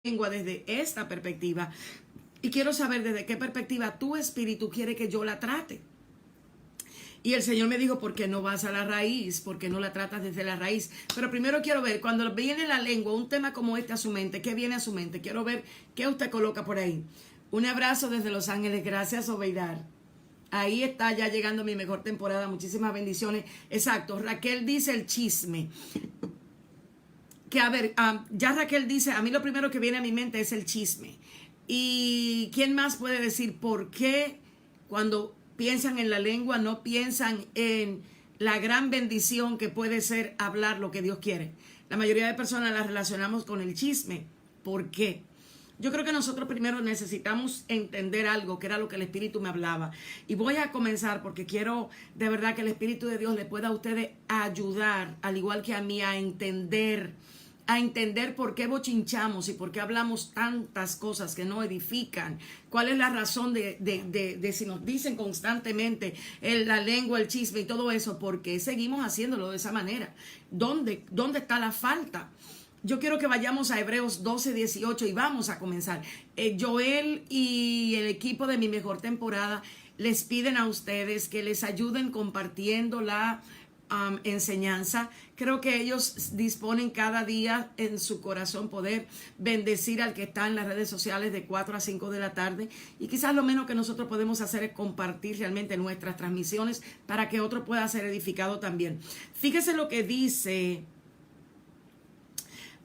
lengua desde esta perspectiva y quiero saber desde qué perspectiva tu espíritu quiere que yo la trate. Y el Señor me dijo, ¿por qué no vas a la raíz? ¿Por qué no la tratas desde la raíz? Pero primero quiero ver, cuando viene la lengua, un tema como este a su mente, ¿qué viene a su mente? Quiero ver qué usted coloca por ahí. Un abrazo desde Los Ángeles. Gracias, Obeidar. Ahí está ya llegando mi mejor temporada. Muchísimas bendiciones. Exacto. Raquel dice el chisme. Que a ver, ya Raquel dice, a mí lo primero que viene a mi mente es el chisme. ¿Y quién más puede decir por qué cuando piensan en la lengua no piensan en la gran bendición que puede ser hablar lo que Dios quiere? La mayoría de personas la relacionamos con el chisme. ¿Por qué? Yo creo que nosotros primero necesitamos entender algo, que era lo que el Espíritu me hablaba. Y voy a comenzar porque quiero de verdad que el Espíritu de Dios le pueda a ustedes ayudar, al igual que a mí, a entender por qué bochinchamos y por qué hablamos tantas cosas que no edifican. ¿Cuál es la razón de si nos dicen constantemente la lengua, el chisme y todo eso? ¿Por qué seguimos haciéndolo de esa manera? ¿Dónde está la falta? Yo quiero que vayamos a Hebreos 12:18 y vamos a comenzar. Joel y el equipo de Mi Mejor Temporada les piden a ustedes que les ayuden compartiendo la enseñanza. Creo que ellos disponen cada día en su corazón poder bendecir al que está en las redes sociales de 4 a 5 de la tarde, y quizás lo menos que nosotros podemos hacer es compartir realmente nuestras transmisiones para que otro pueda ser edificado también. Fíjese lo que dice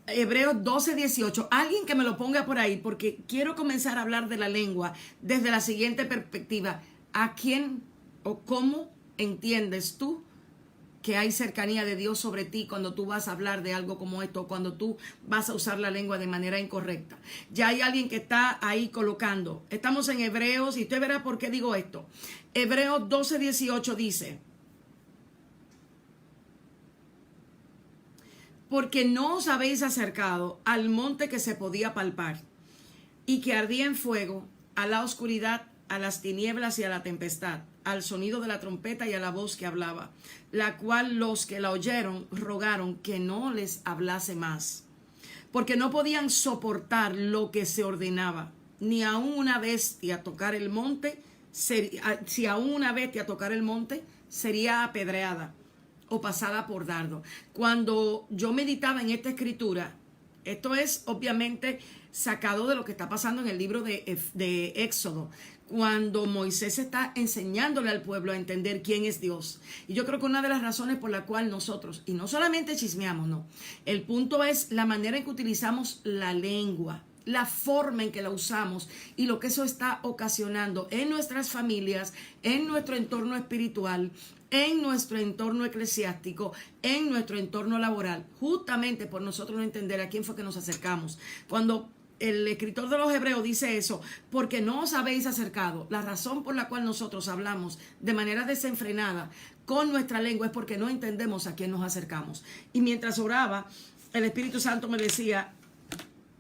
Hebreos 12:18. Alguien que me lo ponga por ahí, porque quiero comenzar a hablar de la lengua desde la siguiente perspectiva. ¿A quién o cómo entiendes tú que hay cercanía de Dios sobre ti cuando tú vas a hablar de algo como esto, cuando tú vas a usar la lengua de manera incorrecta? Ya hay alguien que está ahí colocando. Estamos en Hebreos y usted verá por qué digo esto. Hebreos 12:18 dice: porque no os habéis acercado al monte que se podía palpar y que ardía en fuego, a la oscuridad, a las tinieblas y a la tempestad, al sonido de la trompeta y a la voz que hablaba, la cual los que la oyeron rogaron que no les hablase más, porque no podían soportar lo que se ordenaba, ni aun una bestia tocar el monte, si aun una bestia tocar el monte, sería apedreada o pasada por dardo. Cuando yo meditaba en esta escritura, esto es obviamente sacado de lo que está pasando en el libro de Éxodo, cuando Moisés está enseñándole al pueblo a entender quién es Dios. Y yo creo que una de las razones por la cual nosotros, y no solamente chismeamos, no, el punto es la manera en que utilizamos la lengua, la forma en que la usamos y lo que eso está ocasionando en nuestras familias, en nuestro entorno espiritual, en nuestro entorno eclesiástico, en nuestro entorno laboral, justamente por nosotros no entender a quién fue que nos acercamos. Cuando el escritor de los Hebreos dice eso, porque no os habéis acercado, la razón por la cual nosotros hablamos de manera desenfrenada con nuestra lengua es porque no entendemos a quién nos acercamos. Y mientras oraba, el Espíritu Santo me decía: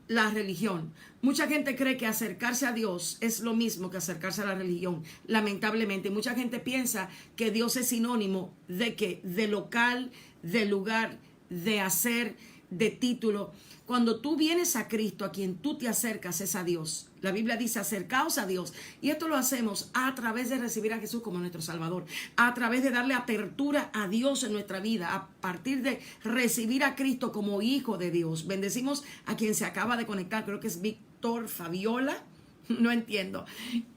la religión. Mucha gente cree que acercarse a Dios es lo mismo que acercarse a la religión, lamentablemente. Mucha gente piensa que Dios es sinónimo de que, de local, de lugar, de hacer, de título. Cuando tú vienes a Cristo, a quien tú te acercas es a Dios. La Biblia dice: acercaos a Dios. Y esto lo hacemos a través de recibir a Jesús como nuestro Salvador, a través de darle apertura a Dios en nuestra vida, a partir de recibir a Cristo como Hijo de Dios. Bendecimos a quien se acaba de conectar, creo que es Víctor Fabiola. No entiendo.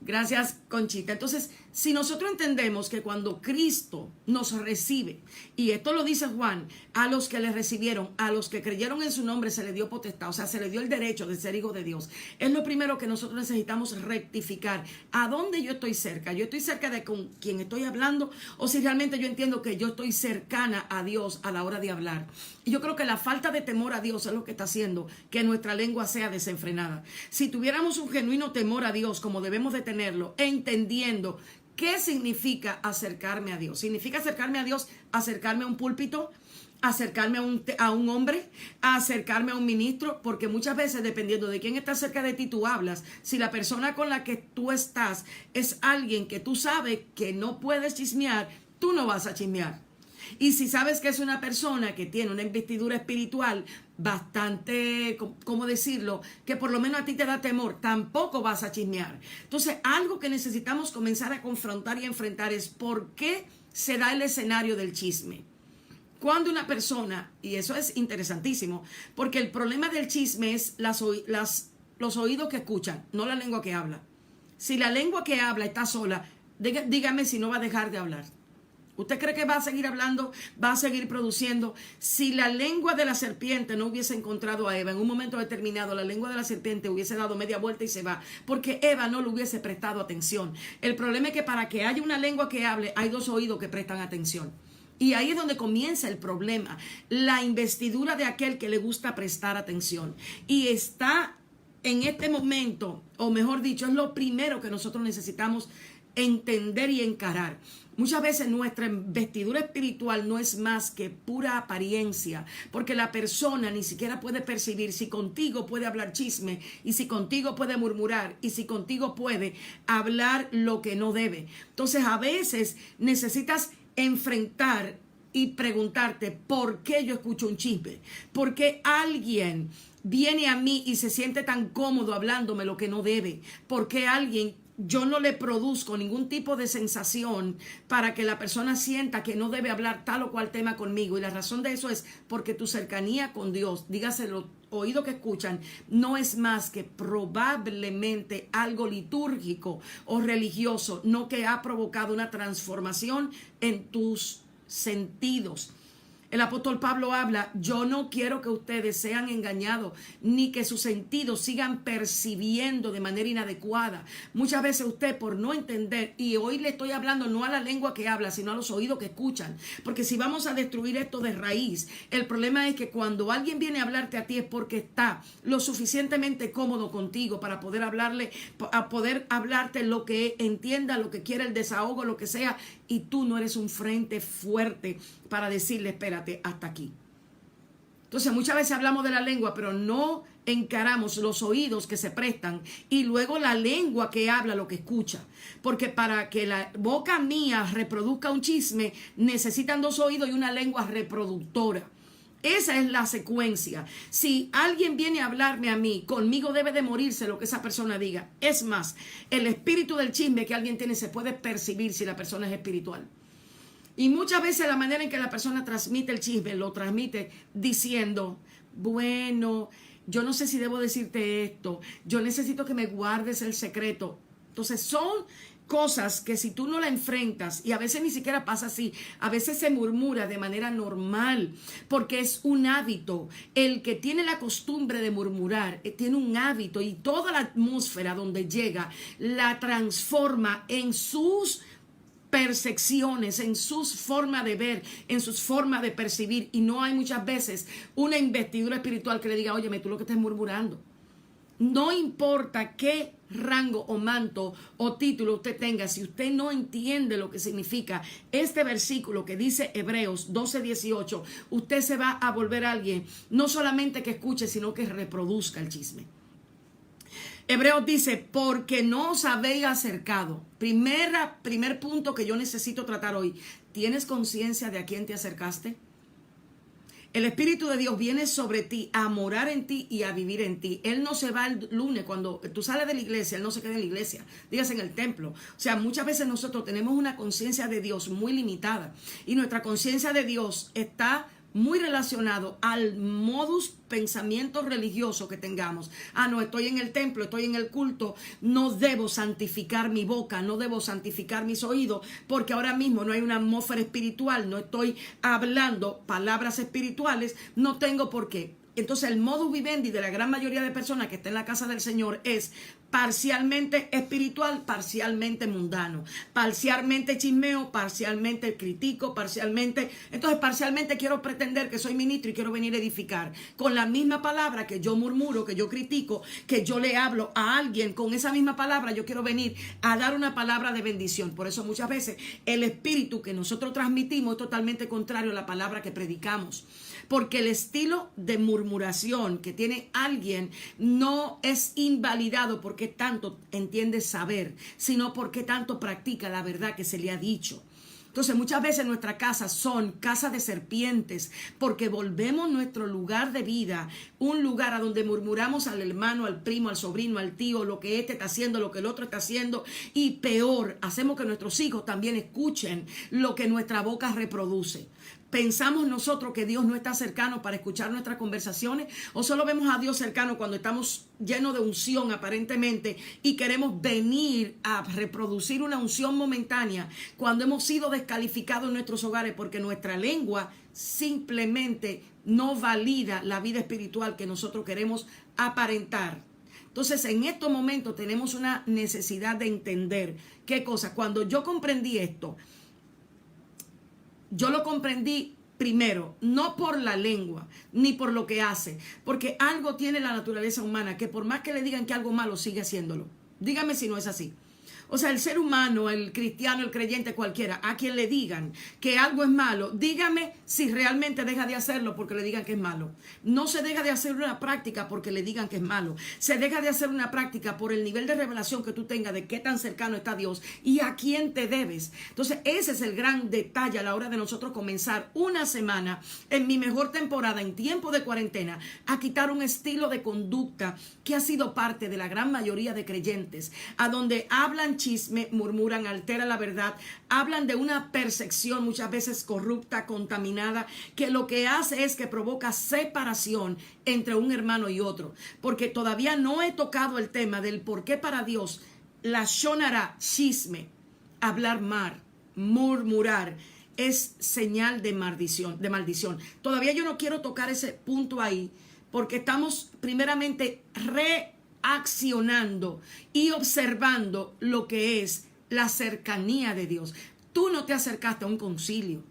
Gracias, Conchita. Entonces, si nosotros entendemos que cuando Cristo nos recibe, y esto lo dice Juan, a los que le recibieron, a los que creyeron en su nombre, se le dio potestad, o sea, se le dio el derecho de ser hijo de Dios. Es lo primero que nosotros necesitamos rectificar. ¿A dónde yo estoy cerca? ¿Yo estoy cerca de con quien estoy hablando? ¿O si realmente yo entiendo que yo estoy cercana a Dios a la hora de hablar? Y yo creo que la falta de temor a Dios es lo que está haciendo que nuestra lengua sea desenfrenada. Si tuviéramos un genuino temor a Dios, como debemos de tenerlo, entendiendo qué significa acercarme a Dios. ¿Significa acercarme a Dios, acercarme a un púlpito, acercarme a un hombre, acercarme a un ministro? Porque muchas veces, dependiendo de quién está cerca de ti, tú hablas. Si la persona con la que tú estás es alguien que tú sabes que no puedes chismear, tú no vas a chismear. Y si sabes que es una persona que tiene una investidura espiritual bastante, ¿cómo decirlo? Que por lo menos a ti te da temor, tampoco vas a chismear. Entonces, algo que necesitamos comenzar a confrontar y enfrentar es por qué se da el escenario del chisme. Cuando una persona, y eso es interesantísimo, porque el problema del chisme es los oídos que escuchan, no la lengua que habla. Si la lengua que habla está sola, dígame si no va a dejar de hablar. ¿Usted cree que va a seguir hablando, va a seguir produciendo? Si la lengua de la serpiente no hubiese encontrado a Eva, en un momento determinado la lengua de la serpiente hubiese dado media vuelta y se va, porque Eva no le hubiese prestado atención. El problema es que para que haya una lengua que hable, hay dos oídos que prestan atención. Y ahí es donde comienza el problema, la investidura de aquel que le gusta prestar atención. Y está en este momento, o mejor dicho, es lo primero que nosotros necesitamos entender y encarar. Muchas veces nuestra investidura espiritual no es más que pura apariencia, porque la persona ni siquiera puede percibir si contigo puede hablar chisme, y si contigo puede murmurar, y si contigo puede hablar lo que no debe. Entonces, a veces necesitas enfrentar y preguntarte por qué yo escucho un chisme, por qué alguien viene a mí y se siente tan cómodo hablándome lo que no debe, por qué alguien yo no le produzco ningún tipo de sensación para que la persona sienta que no debe hablar tal o cual tema conmigo. Y la razón de eso es porque tu cercanía con Dios, dígase los oídos que escuchan, no es más que probablemente algo litúrgico o religioso, no que ha provocado una transformación en tus sentidos. El apóstol Pablo habla, yo no quiero que ustedes sean engañados, ni que sus sentidos sigan percibiendo de manera inadecuada. Muchas veces usted por no entender, y hoy le estoy hablando no a la lengua que habla, sino a los oídos que escuchan, porque si vamos a destruir esto de raíz, el problema es que cuando alguien viene a hablarte a ti es porque está lo suficientemente cómodo contigo para poder hablarte lo que entienda, lo que quiera, el desahogo, lo que sea, y tú no eres un frente fuerte para decirle, espérate, hasta aquí. Entonces muchas veces hablamos de la lengua, pero no encaramos los oídos que se prestan y luego la lengua que habla lo que escucha. Porque para que la boca mía reproduzca un chisme, necesitan dos oídos y una lengua reproductora. Esa es la secuencia. Si alguien viene a hablarme a mí, conmigo debe de morirse lo que esa persona diga. Es más, el espíritu del chisme que alguien tiene se puede percibir si la persona es espiritual. Y muchas veces la manera en que la persona transmite el chisme, lo transmite diciendo, bueno, yo no sé si debo decirte esto, yo necesito que me guardes el secreto. Entonces son cosas que si tú no la enfrentas, y a veces ni siquiera pasa así, a veces se murmura de manera normal, porque es un hábito. El que tiene la costumbre de murmurar, tiene un hábito y toda la atmósfera donde llega la transforma en sus percepciones, en sus formas de ver, en sus formas de percibir, y no hay muchas veces una investidura espiritual que le diga, óyeme, tú lo que estás murmurando. No importa qué rango o manto o título usted tenga, si usted no entiende lo que significa este versículo que dice Hebreos 12:18, usted se va a volver alguien no solamente que escuche, sino que reproduzca el chisme. Hebreos dice, porque no os habéis acercado. Primer punto que yo necesito tratar hoy. ¿Tienes conciencia de a quién te acercaste? El Espíritu de Dios viene sobre ti a morar en ti y a vivir en ti. Él no se va el lunes cuando tú sales de la iglesia, Él no se queda en la iglesia, dígase en el templo. O sea, muchas veces nosotros tenemos una conciencia de Dios muy limitada y nuestra conciencia de Dios está muy relacionado al modus pensamiento religioso que tengamos. No, estoy en el templo, estoy en el culto, no debo santificar mi boca, no debo santificar mis oídos, porque ahora mismo no hay una atmósfera espiritual, no estoy hablando palabras espirituales, no tengo por qué. Entonces el modus vivendi de la gran mayoría de personas que está en la casa del Señor es parcialmente espiritual, parcialmente mundano, parcialmente chismeo, parcialmente critico, parcialmente quiero pretender que soy ministro y quiero venir a edificar. Con la misma palabra que yo murmuro, que yo critico, que yo le hablo a alguien, con esa misma palabra yo quiero venir a dar una palabra de bendición. Por eso muchas veces el espíritu que nosotros transmitimos es totalmente contrario a la palabra que predicamos. Porque el estilo de murmuración que tiene alguien no es invalidado porque tanto entiende saber, sino porque tanto practica la verdad que se le ha dicho. Entonces muchas veces nuestras casas son casas de serpientes porque volvemos nuestro lugar de vida un lugar a donde murmuramos al hermano, al primo, al sobrino, al tío, lo que este está haciendo, lo que el otro está haciendo, y peor, hacemos que nuestros hijos también escuchen lo que nuestra boca reproduce. ¿Pensamos nosotros que Dios no está cercano para escuchar nuestras conversaciones? ¿O solo vemos a Dios cercano cuando estamos llenos de unción aparentemente y queremos venir a reproducir una unción momentánea cuando hemos sido descalificados en nuestros hogares porque nuestra lengua simplemente no valida la vida espiritual que nosotros queremos aparentar? Entonces, en estos momentos tenemos una necesidad de entender qué cosa. Cuando yo comprendí esto, yo lo comprendí primero, no por la lengua, ni por lo que hace, porque algo tiene la naturaleza humana, que por más que le digan que algo malo, sigue haciéndolo. Dígame si no es así. O sea, el ser humano, el cristiano, el creyente, cualquiera, a quien le digan que algo es malo, dígame si realmente deja de hacerlo porque le digan que es malo. No se deja de hacer una práctica porque le digan que es malo. Se deja de hacer una práctica por el nivel de revelación que tú tengas de qué tan cercano está Dios y a quién te debes. Entonces, ese es el gran detalle a la hora de nosotros comenzar una semana en mi mejor temporada, en tiempo de cuarentena, a quitar un estilo de conducta que ha sido parte de la gran mayoría de creyentes, a donde hablan chisme, murmuran, alteran la verdad, hablan de una percepción muchas veces corrupta, contaminada, que lo que hace es que provoca separación entre un hermano y otro. Porque todavía no he tocado el tema del por qué para Dios la shonara, chisme, hablar mal, murmurar, es señal de maldición, de maldición. Todavía yo no quiero tocar ese punto ahí, porque estamos primeramente reaccionando y observando lo que es la cercanía de Dios. Tú no te acercaste a un concilio.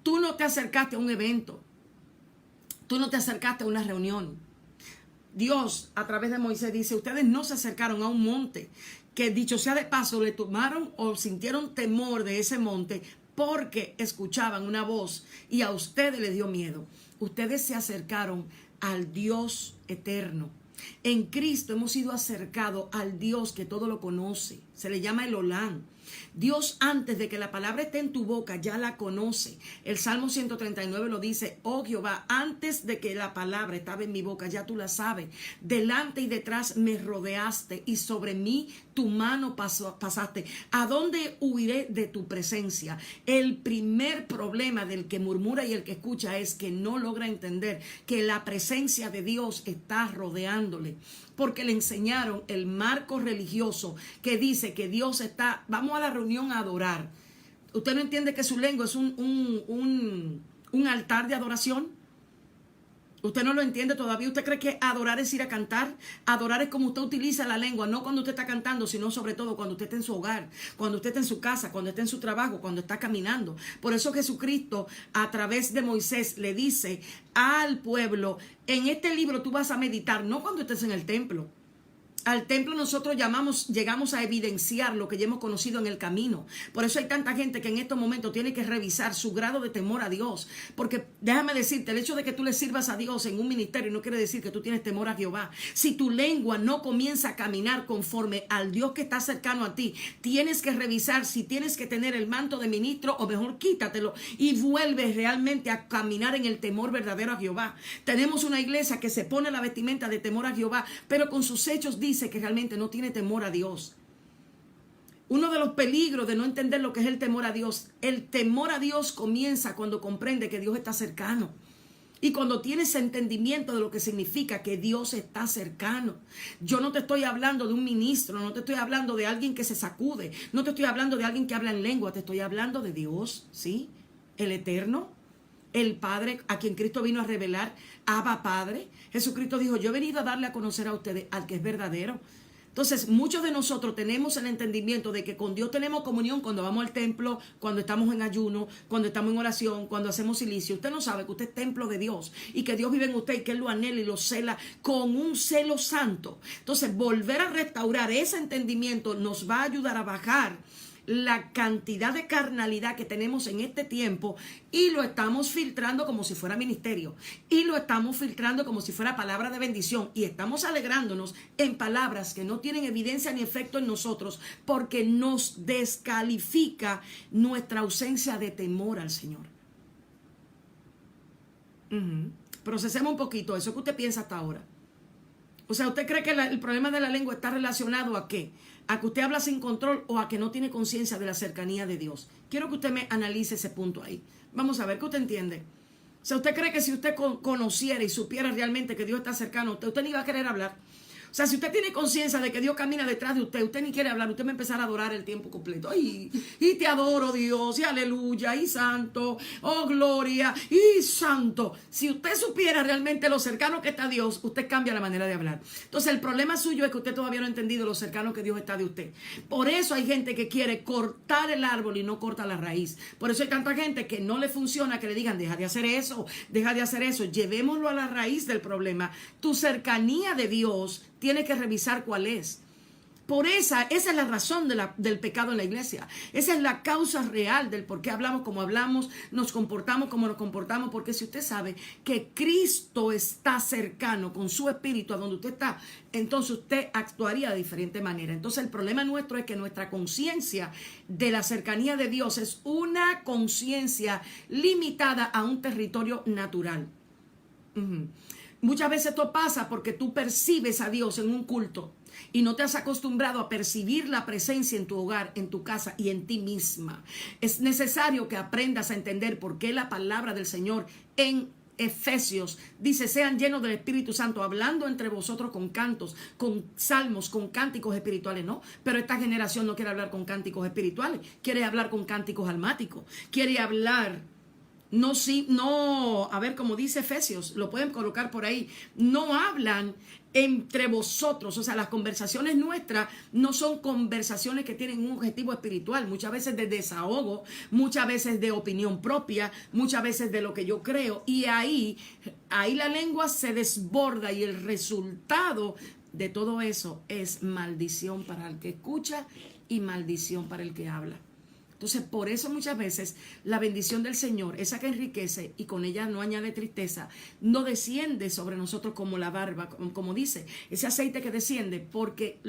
Tú no te acercaste a un evento. Tú no te acercaste a una reunión. Dios, a través de Moisés, dice, ustedes no se acercaron a un monte, que dicho sea de paso, le tomaron o sintieron temor de ese monte porque escuchaban una voz y a ustedes les dio miedo. Ustedes se acercaron al Dios eterno. En Cristo hemos sido acercados al Dios que todo lo conoce. Se le llama el Olán. Dios, antes de que la palabra esté en tu boca, ya la conoce. El Salmo 139 lo dice: oh Jehová, antes de que la palabra estaba en mi boca, ya tú la sabes. Delante y detrás me rodeaste y sobre mí tu mano pasaste. ¿A dónde huiré de tu presencia? El primer problema del que murmura y el que escucha es que no logra entender que la presencia de Dios está rodeándole, porque le enseñaron el marco religioso que dice que Dios está, vamos a la reunión a adorar. ¿Usted no entiende que su lengua es un altar de adoración? ¿Usted no lo entiende todavía? ¿Usted cree que adorar es ir a cantar? Adorar es como usted utiliza la lengua, no cuando usted está cantando, sino sobre todo cuando usted está en su hogar, cuando usted está en su casa, cuando está en su trabajo, cuando está caminando. Por eso Jesucristo, a través de Moisés, le dice al pueblo: en este libro tú vas a meditar, no cuando estés en el templo. Al templo nosotros llegamos a evidenciar lo que ya hemos conocido en el camino. Por eso hay tanta gente que en estos momentos tiene que revisar su grado de temor a Dios. Porque déjame decirte, el hecho de que tú le sirvas a Dios en un ministerio no quiere decir que tú tienes temor a Jehová. Si tu lengua no comienza a caminar conforme al Dios que está cercano a ti, tienes que revisar si tienes que tener el manto de ministro, o mejor quítatelo y vuelves realmente a caminar en el temor verdadero a Jehová. Tenemos una iglesia que se pone la vestimenta de temor a Jehová, pero con sus hechos dice que realmente no tiene temor a Dios. Uno de los peligros de no entender lo que es el temor a Dios comienza cuando comprende que Dios está cercano y cuando tienes entendimiento de lo que significa que Dios está cercano. Yo no te estoy hablando de un ministro, no te estoy hablando de alguien que se sacude, no te estoy hablando de alguien que habla en lengua, te estoy hablando de Dios, ¿sí? El Eterno, el Padre, a quien Cristo vino a revelar, Abba Padre. Jesucristo dijo: yo he venido a darle a conocer a ustedes al que es verdadero. Entonces, muchos de nosotros tenemos el entendimiento de que con Dios tenemos comunión cuando vamos al templo, cuando estamos en ayuno, cuando estamos en oración, cuando hacemos silicio. Usted no sabe que usted es templo de Dios y que Dios vive en usted y que Él lo anhela y lo cela con un celo santo. Entonces, volver a restaurar ese entendimiento nos va a ayudar a bajar la cantidad de carnalidad que tenemos en este tiempo y lo estamos filtrando como si fuera ministerio. Y lo estamos filtrando como si fuera palabra de bendición. Y estamos alegrándonos en palabras que no tienen evidencia ni efecto en nosotros porque nos descalifica nuestra ausencia de temor al Señor. Procesemos un poquito eso que usted piensa hasta ahora. O sea, ¿usted cree que el problema de la lengua está relacionado a qué? ¿A que usted habla sin control o a que no tiene conciencia de la cercanía de Dios? Quiero que usted me analice ese punto ahí. Vamos a ver qué usted entiende. O sea, ¿usted cree que si usted conociera y supiera realmente que Dios está cercano a usted, usted ni va a querer hablar? O sea, si usted tiene conciencia de que Dios camina detrás de usted, usted ni quiere hablar, usted va a empezar a adorar el tiempo completo. Y te adoro, Dios, y aleluya, y santo, oh gloria, y santo. Si usted supiera realmente lo cercano que está Dios, usted cambia la manera de hablar. Entonces, el problema suyo es que usted todavía no ha entendido lo cercano que Dios está de usted. Por eso hay gente que quiere cortar el árbol y no corta la raíz. Por eso hay tanta gente que no le funciona, que le digan, deja de hacer eso, deja de hacer eso. Llevémoslo a la raíz del problema. Tu cercanía de Dios tiene que revisar cuál es. Por esa es la razón del pecado en la iglesia. Esa es la causa real del por qué hablamos como hablamos, nos comportamos como nos comportamos. Porque si usted sabe que Cristo está cercano con su espíritu a donde usted está, entonces usted actuaría de diferente manera. Entonces el problema nuestro es que nuestra conciencia de la cercanía de Dios es una conciencia limitada a un territorio natural. Muchas veces esto pasa porque tú percibes a Dios en un culto y no te has acostumbrado a percibir la presencia en tu hogar, en tu casa y en ti misma. Es necesario que aprendas a entender por qué la palabra del Señor en Efesios dice: sean llenos del Espíritu Santo, hablando entre vosotros con cantos, con salmos, con cánticos espirituales. No, pero esta generación no quiere hablar con cánticos espirituales, quiere hablar con cánticos almáticos, quiere hablar. A ver, como dice Efesios, lo pueden colocar por ahí, no hablan entre vosotros. O sea, las conversaciones nuestras no son conversaciones que tienen un objetivo espiritual, muchas veces de desahogo, muchas veces de opinión propia, muchas veces de lo que yo creo, y ahí la lengua se desborda y el resultado de todo eso es maldición para el que escucha y maldición para el que habla. Entonces, por eso muchas veces la bendición del Señor, esa que enriquece y con ella no añade tristeza, no desciende sobre nosotros como la barba, como dice, ese aceite que desciende, porque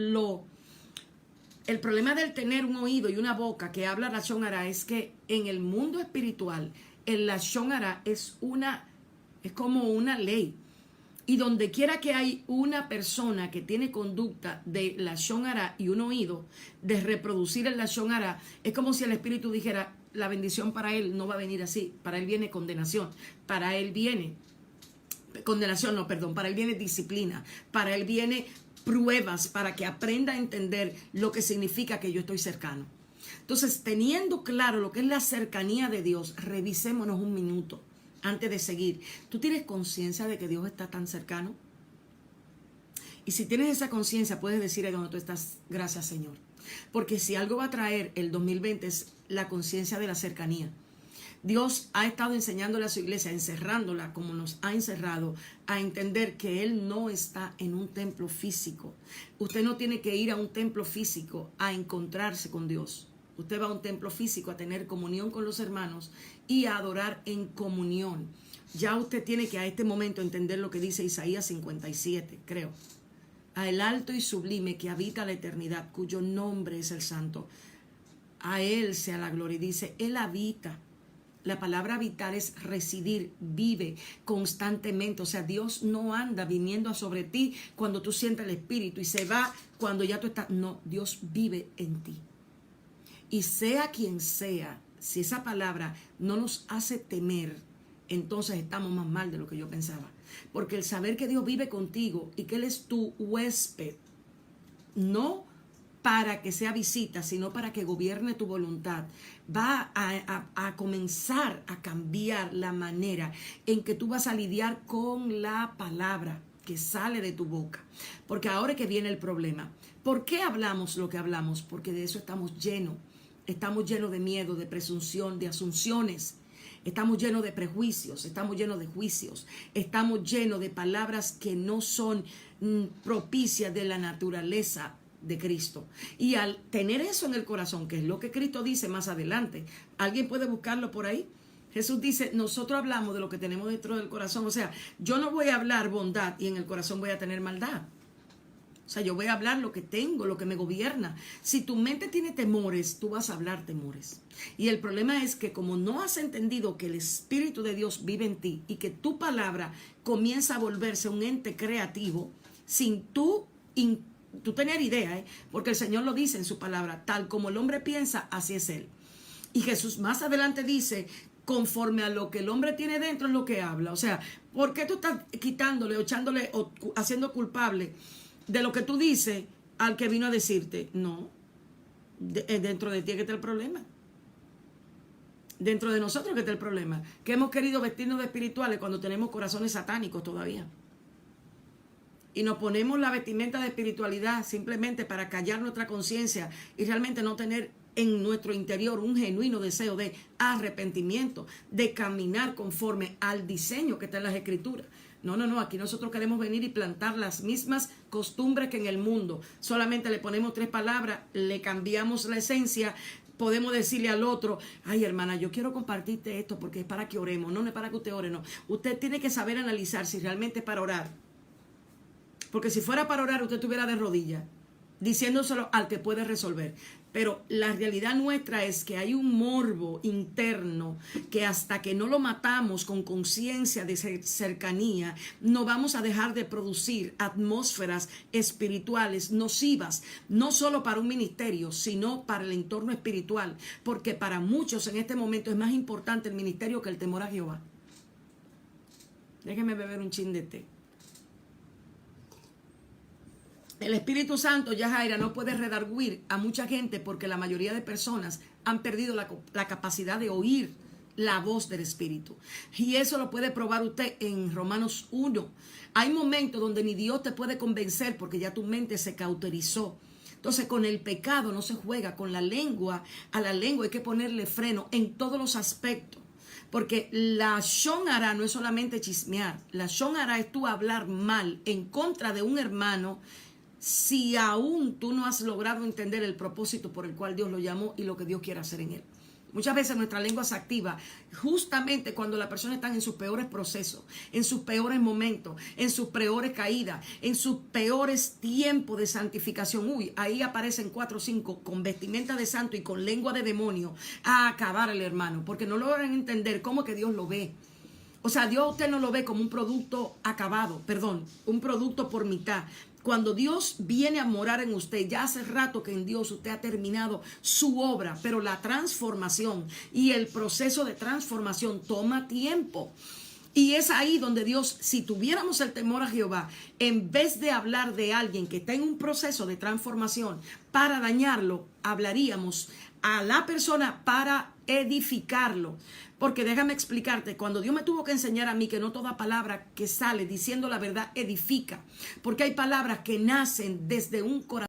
el problema del tener un oído y una boca que habla Lashon Hara es que en el mundo espiritual, el Lashon Hara es como una ley. Y donde quiera que hay una persona que tiene conducta de Lashon Hara y un oído de reproducir el Lashon Hara, es como si el Espíritu dijera: la bendición para él no va a venir así, para él viene condenación, para él viene para él viene disciplina, para él viene pruebas, para que aprenda a entender lo que significa que yo estoy cercano. Entonces, teniendo claro lo que es la cercanía de Dios, revisémonos un minuto. Antes de seguir, ¿tú tienes conciencia de que Dios está tan cercano? Y si tienes esa conciencia, puedes decir ahí donde tú estás: gracias, Señor. Porque si algo va a traer el 2020 es la conciencia de la cercanía. Dios ha estado enseñándole a su iglesia, encerrándola como nos ha encerrado, a entender que Él no está en un templo físico. Usted no tiene que ir a un templo físico a encontrarse con Dios. Usted va a un templo físico a tener comunión con los hermanos y a adorar en comunión. Ya usted tiene que a este momento entender lo que dice Isaías 57, creo. A el alto y sublime que habita la eternidad, cuyo nombre es el Santo. A Él sea la gloria. Y dice, Él habita. La palabra habitar es residir, vive constantemente. O sea, Dios no anda viniendo sobre ti cuando tú sientes el Espíritu y se va cuando ya tú estás. No, Dios vive en ti. Y sea quien sea, si esa palabra no nos hace temer, entonces estamos más mal de lo que yo pensaba. Porque el saber que Dios vive contigo y que Él es tu huésped, no para que sea visita, sino para que gobierne tu voluntad, va a comenzar a cambiar la manera en que tú vas a lidiar con la palabra que sale de tu boca. Porque ahora que viene el problema. ¿Por qué hablamos lo que hablamos? Porque de eso estamos llenos. Estamos llenos de miedo, de presunción, de asunciones. Estamos llenos de prejuicios, estamos llenos de juicios. Estamos llenos de palabras que no son propicias de la naturaleza de Cristo. Y al tener eso en el corazón, que es lo que Cristo dice más adelante, ¿alguien puede buscarlo por ahí? Jesús dice, nosotros hablamos de lo que tenemos dentro del corazón. O sea, yo no voy a hablar bondad y en el corazón voy a tener maldad. O sea, yo voy a hablar lo que tengo, lo que me gobierna. Si tu mente tiene temores, tú vas a hablar temores. Y el problema es que como no has entendido que el Espíritu de Dios vive en ti y que tu palabra comienza a volverse un ente creativo, sin tú tener idea, porque el Señor lo dice en su palabra, tal como el hombre piensa, así es él. Y Jesús más adelante dice, conforme a lo que el hombre tiene dentro es lo que habla. O sea, ¿por qué tú estás quitándole o echándole o haciendo culpable de lo que tú dices al que vino a decirte? No, dentro de ti que está el problema. Dentro de nosotros que está el problema. Que hemos querido vestirnos de espirituales cuando tenemos corazones satánicos todavía. Y nos ponemos la vestimenta de espiritualidad simplemente para callar nuestra conciencia y realmente no tener en nuestro interior un genuino deseo de arrepentimiento, de caminar conforme al diseño que está en las Escrituras. No, aquí nosotros queremos venir y plantar las mismas costumbres que en el mundo. Solamente le ponemos 3 palabras, le cambiamos la esencia. Podemos decirle al otro, ay hermana, yo quiero compartirte esto porque es para que oremos. No es para que usted ore, no. Usted tiene que saber analizar si realmente es para orar. Porque si fuera para orar, usted estuviera de rodillas, diciéndoselo al que puede resolver. Pero la realidad nuestra es que hay un morbo interno que hasta que no lo matamos con conciencia de cercanía, no vamos a dejar de producir atmósferas espirituales nocivas, no solo para un ministerio, sino para el entorno espiritual. Porque para muchos en este momento es más importante el ministerio que el temor a Jehová. Déjenme beber un chin de té. El Espíritu Santo, Yajaira, no puede redarguir a mucha gente porque la mayoría de personas han perdido la capacidad de oír la voz del Espíritu. Y eso lo puede probar usted en Romanos 1. Hay momentos donde ni Dios te puede convencer porque ya tu mente se cauterizó. Entonces, con el pecado no se juega, con la lengua, a la lengua hay que ponerle freno en todos los aspectos. Porque la Shon Hara no es solamente chismear. La Shon Hara es tú hablar mal en contra de un hermano si aún tú no has logrado entender el propósito por el cual Dios lo llamó y lo que Dios quiere hacer en él. Muchas veces nuestra lengua se activa justamente cuando las personas están en sus peores procesos, en sus peores momentos, en sus peores caídas, en sus peores tiempos de santificación. Ahí aparecen 4 o 5 con vestimenta de santo y con lengua de demonio a acabar al hermano, porque no logran entender cómo que Dios lo ve. O sea, Dios a usted no lo ve como un producto acabado, un producto por mitad. Cuando Dios viene a morar en usted, ya hace rato que en Dios usted ha terminado su obra, pero la transformación y el proceso de transformación toma tiempo. Y es ahí donde Dios, si tuviéramos el temor a Jehová, en vez de hablar de alguien que está en un proceso de transformación para dañarlo, hablaríamos a la persona para edificarlo. Porque déjame explicarte, cuando Dios me tuvo que enseñar a mí que no toda palabra que sale diciendo la verdad edifica, porque hay palabras que nacen desde un corazón